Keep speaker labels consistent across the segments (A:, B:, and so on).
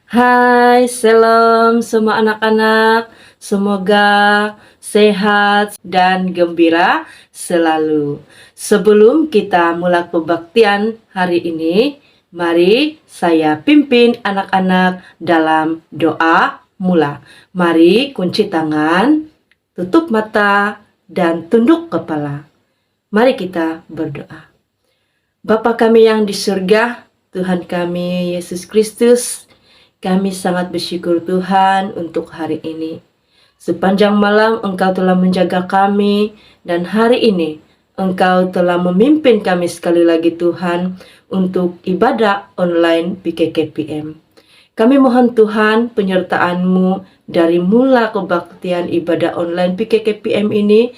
A: Hai, shalom semua anak-anak. Semoga sehat dan gembira selalu. Sebelum kita mulai pembaktian hari ini, mari saya pimpin anak-anak dalam doa mula. Mari kunci tangan, tutup mata, dan tunduk kepala. Mari kita berdoa. Bapa kami yang di surga, Tuhan kami Yesus Kristus, kami sangat bersyukur Tuhan untuk hari ini. Sepanjang malam Engkau telah menjaga kami, dan hari ini Engkau telah memimpin kami sekali lagi Tuhan untuk ibadah online PKKPM. Kami mohon Tuhan penyertaan-Mu dari mula kebaktian ibadah online PKKPM ini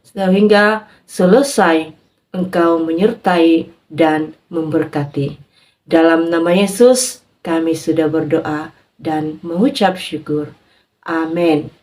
A: sehingga selesai Engkau menyertai dan memberkati. Dalam nama Yesus kami sudah berdoa dan mengucap syukur. Amin.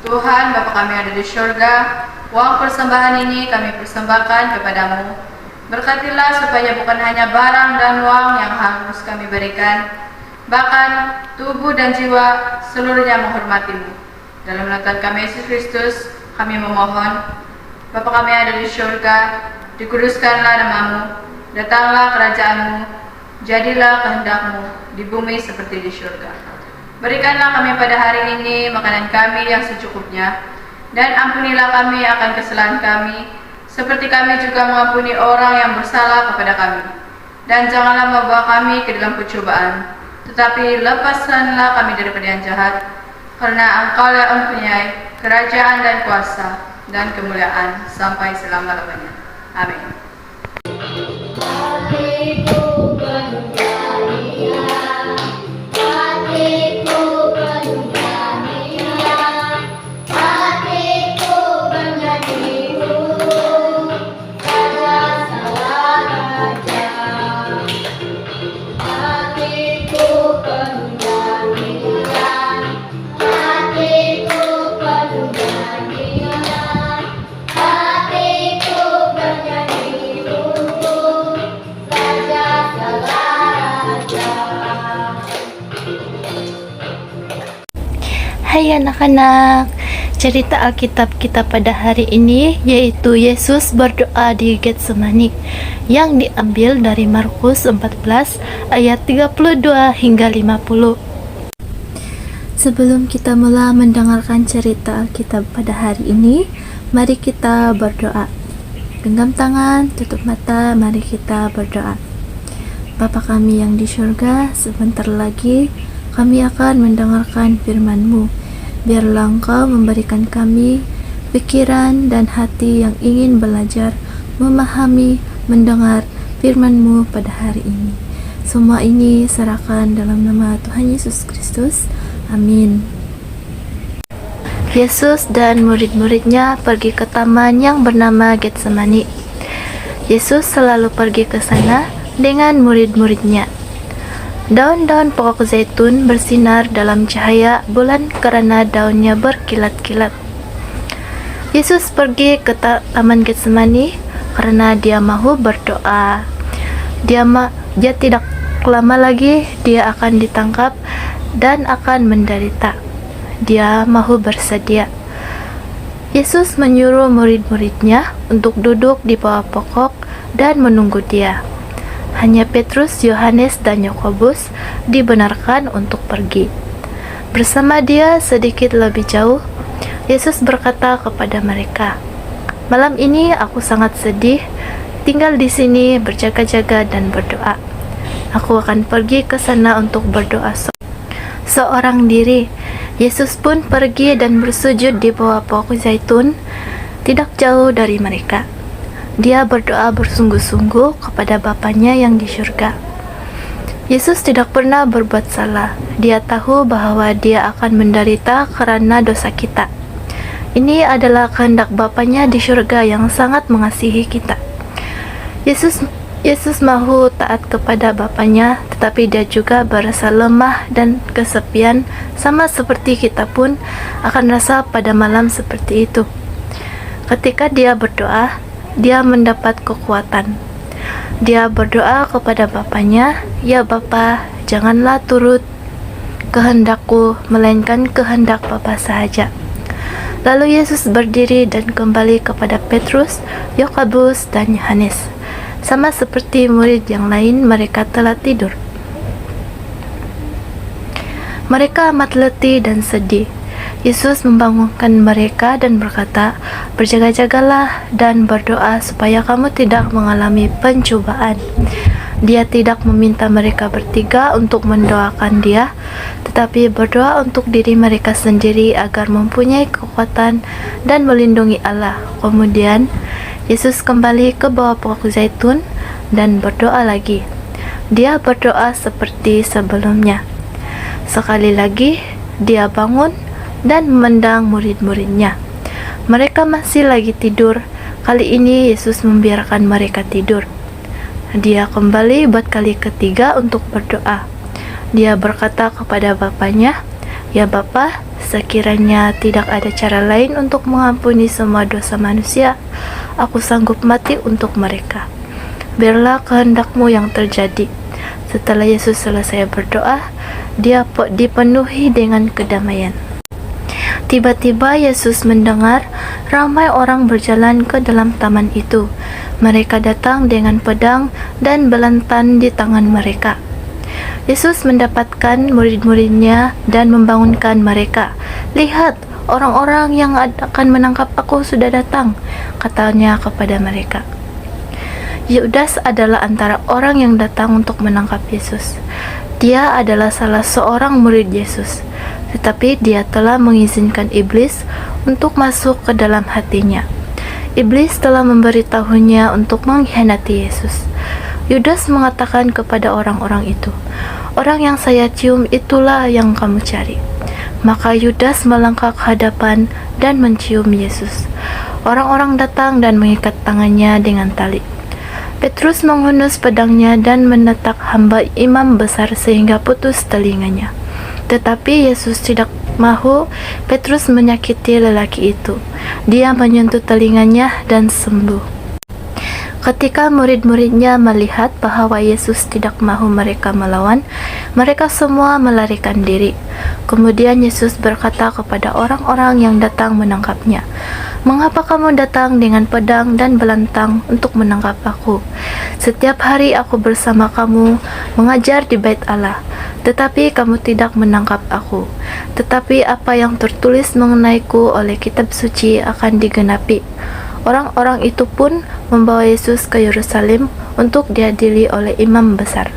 B: Tuhan Bapa kami yang ada di surga, uang persembahan ini kami persembahkan kepadamu. Berkatilah supaya bukan hanya barang dan uang yang harus kami berikan, bahkan tubuh dan jiwa seluruhnya menghormatimu. Dalam nama Tuhan kami Yesus Kristus kami memohon. Bapa kami yang ada di surga, dikuduskanlah namamu, datanglah kerajaanmu, jadilah kehendakmu di bumi seperti di surga. Berikanlah kami pada hari ini makanan kami yang secukupnya, dan ampunilah kami akan kesalahan kami, seperti kami juga mengampuni orang yang bersalah kepada kami. Dan janganlah membawa kami ke dalam pencobaan, tetapi lepaskanlah kami daripada yang jahat, karena Engkau yang mempunyai kerajaan dan kuasa dan kemuliaan sampai selama-lamanya. Amin.
C: Hai anak-anak, cerita Alkitab kita pada hari ini yaitu Yesus berdoa di Getsemani yang diambil dari Markus 14 ayat 32 hingga 50. Sebelum kita mulai mendengarkan cerita Alkitab pada hari ini, mari kita berdoa. Genggam tangan, tutup mata, mari kita berdoa. Bapa kami yang di surga, sebentar lagi kami akan mendengarkan firman-Mu. Biarlah Engkau memberikan kami pikiran dan hati yang ingin belajar, memahami, mendengar firman-Mu pada hari ini. Semua ini serahkan dalam nama Tuhan Yesus Kristus. Amin. Yesus dan murid-muridnya pergi ke taman yang bernama Getsemani. Yesus selalu pergi ke sana dengan murid-muridnya. Daun-daun pokok zaitun bersinar dalam cahaya bulan karena daunnya berkilat-kilat. Yesus pergi ke Taman Getsemani karena dia mau berdoa. Dia tidak lama lagi dia akan ditangkap dan akan menderita. Dia mau bersedia. Yesus menyuruh murid-muridnya untuk duduk di bawah pokok dan menunggu dia. Hanya Petrus, Yohanes, dan Yakobus dibenarkan untuk pergi. Bersama dia sedikit lebih jauh, Yesus berkata kepada mereka, "Malam ini aku sangat sedih, tinggal di sini berjaga-jaga dan berdoa. Aku akan pergi ke sana untuk berdoa seorang diri." Yesus pun pergi dan bersujud di bawah pokok zaitun, tidak jauh dari mereka. Dia berdoa bersungguh-sungguh kepada Bapanya yang di surga. Yesus tidak pernah berbuat salah. Dia tahu bahwa dia akan menderita karena dosa kita. Ini adalah kehendak Bapanya di surga yang sangat mengasihi kita. Yesus mau taat kepada Bapanya, tetapi dia juga berasa lemah dan kesepian, sama seperti kita pun akan rasa pada malam seperti itu. Ketika dia berdoa, dia mendapat kekuatan. Dia berdoa kepada Bapanya, "Ya Bapa, janganlah turut kehendakku, melainkan kehendak Bapa sahaja." Lalu Yesus berdiri dan kembali kepada Petrus, Yakobus, dan Yohanes. Sama seperti murid yang lain, mereka telah tidur. Mereka amat letih dan sedih. Yesus membangunkan mereka dan berkata, "Berjaga-jagalah dan berdoa supaya kamu tidak mengalami pencobaan." Dia tidak meminta mereka bertiga untuk mendoakan dia, tetapi berdoa untuk diri mereka sendiri agar mempunyai kekuatan dan melindungi Allah. Kemudian Yesus kembali ke bawah pokok zaitun dan berdoa lagi. Dia berdoa seperti sebelumnya. Sekali lagi, dia bangun dan memandang murid-muridnya. Mereka masih lagi tidur. Kali ini Yesus membiarkan mereka tidur. Dia kembali buat kali ketiga untuk berdoa. Dia berkata kepada Bapanya, "Ya Bapa, sekiranya tidak ada cara lain untuk mengampuni semua dosa manusia, aku sanggup mati untuk mereka. Biarlah kehendak-Mu yang terjadi." Setelah Yesus selesai berdoa, dia dipenuhi dengan kedamaian. Tiba-tiba Yesus mendengar ramai orang berjalan ke dalam taman itu. Mereka datang dengan pedang dan belantan di tangan mereka. Yesus mendapatkan murid-muridnya dan membangunkan mereka. "Lihat, orang-orang yang akan menangkap aku sudah datang," katanya kepada mereka. Yudas adalah antara orang yang datang untuk menangkap Yesus. Dia adalah salah seorang murid Yesus, tetapi dia telah mengizinkan iblis untuk masuk ke dalam hatinya. Iblis telah memberitahunya untuk mengkhianati Yesus. Yudas mengatakan kepada orang-orang itu, "Orang yang saya cium itulah yang kamu cari." Maka Yudas melangkah ke hadapan dan mencium Yesus. Orang-orang datang dan mengikat tangannya dengan tali. Petrus menghunus pedangnya dan menetak hamba imam besar sehingga putus telinganya. Tetapi Yesus tidak mahu Petrus menyakiti lelaki itu. Dia menyentuh telinganya dan sembuh. Ketika murid-muridnya melihat bahwa Yesus tidak mahu mereka melawan, mereka semua melarikan diri. Kemudian Yesus berkata kepada orang-orang yang datang menangkapnya, "Mengapa kamu datang dengan pedang dan belantang untuk menangkap aku? Setiap hari aku bersama kamu mengajar di Bait Allah, tetapi kamu tidak menangkap aku. Tetapi apa yang tertulis mengenaiku oleh kitab suci akan digenapi." Orang-orang itu pun membawa Yesus ke Yerusalem untuk diadili oleh imam besar.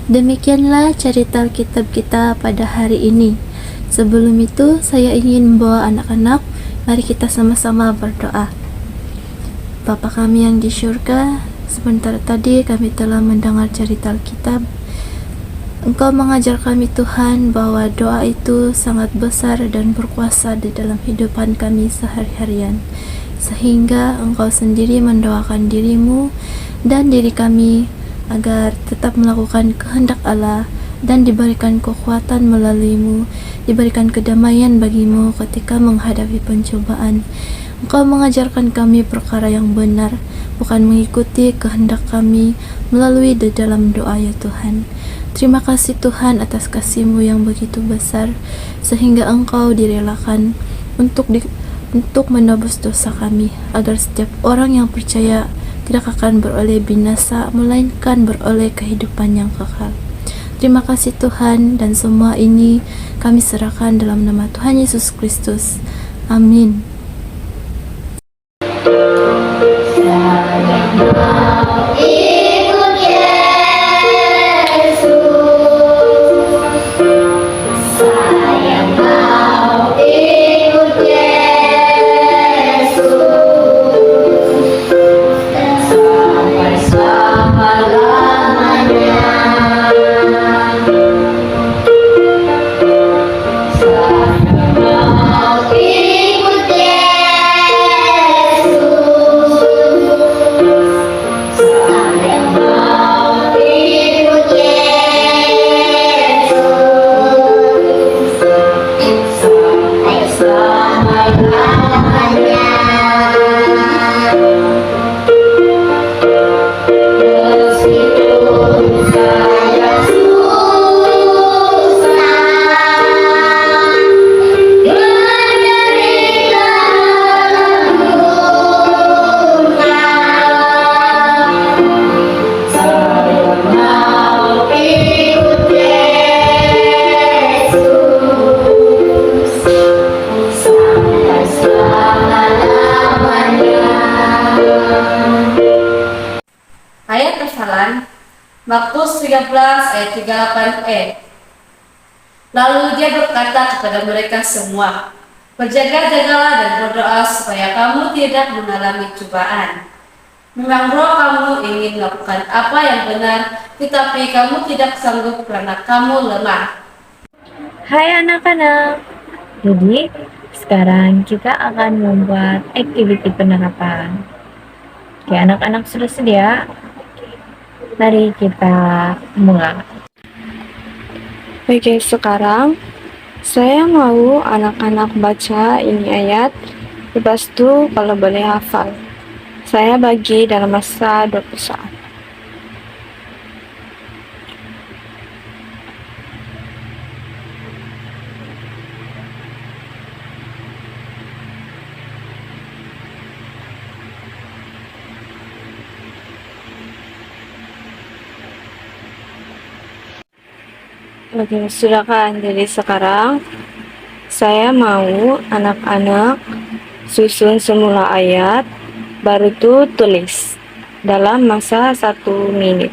C: Demikianlah cerita Alkitab kita pada hari ini. Sebelum itu, saya ingin membawa anak-anak, mari kita sama-sama berdoa. Bapa kami yang di surga, sebentar tadi kami telah mendengar cerita Alkitab. Engkau mengajar kami Tuhan bahwa doa itu sangat besar dan berkuasa di dalam kehidupan kami sehari-harian. Sehingga Engkau sendiri mendoakan dirimu dan diri kami agar tetap melakukan kehendak Allah dan diberikan kekuatan melaluimu, diberikan kedamaian bagimu ketika menghadapi pencobaan. Engkau mengajarkan kami perkara yang benar, bukan mengikuti kehendak kami melalui di dalam doa ya Tuhan. Terima kasih Tuhan atas kasih-Mu yang begitu besar, sehingga Engkau direlakan untuk menebus dosa kami, agar setiap orang yang percaya tidak akan beroleh binasa, melainkan beroleh kehidupan yang kekal. Terima kasih Tuhan, dan semua ini kami serahkan dalam nama Tuhan Yesus Kristus. Amin.
B: Ayat hafalan Markus 13 ayat 38e. Lalu dia berkata kepada mereka semua, "Berjaga-jagalah dan berdoa supaya kamu tidak mengalami cobaan. Memang roh kamu ingin melakukan apa yang benar, tetapi kamu tidak sanggup karena kamu lemah."
D: Hai anak-anak, jadi sekarang kita akan membuat activity penerapan. Oke, anak-anak sudah sedia? Mari kita mulai.
E: Oke, sekarang saya mau anak-anak baca ini ayat, lepas itu kalau boleh hafal. Saya bagi dalam masa 20 saat. Oke, sudah kan? Jadi sekarang saya mau anak-anak susun semula ayat, baru tuh tulis dalam masa 1 menit.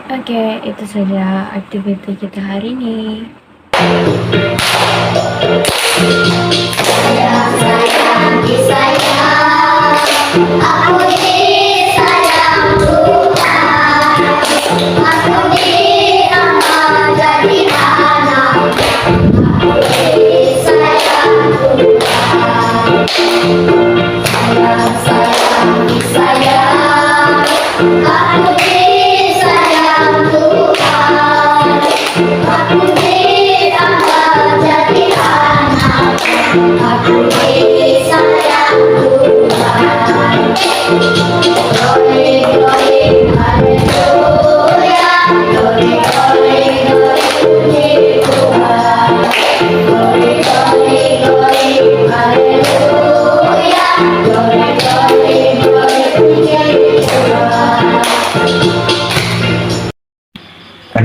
D: Oke, itu saja aktiviti kita hari ini.
F: Aku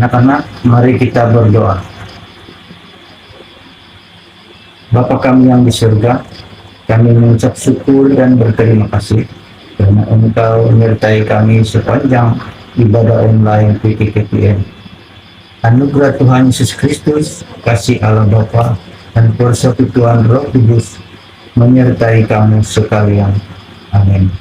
F: Anak-anak, mari kita berdoa. Bapa kami yang di surga, kami mengucap syukur dan berterima kasih karena Engkau menyertai kami sepanjang ibadah online PKKPM. Anugerah Tuhan Yesus Kristus, kasih Allah Bapa, dan persekutuan Roh Kudus menyertai kamu sekalian. Amin.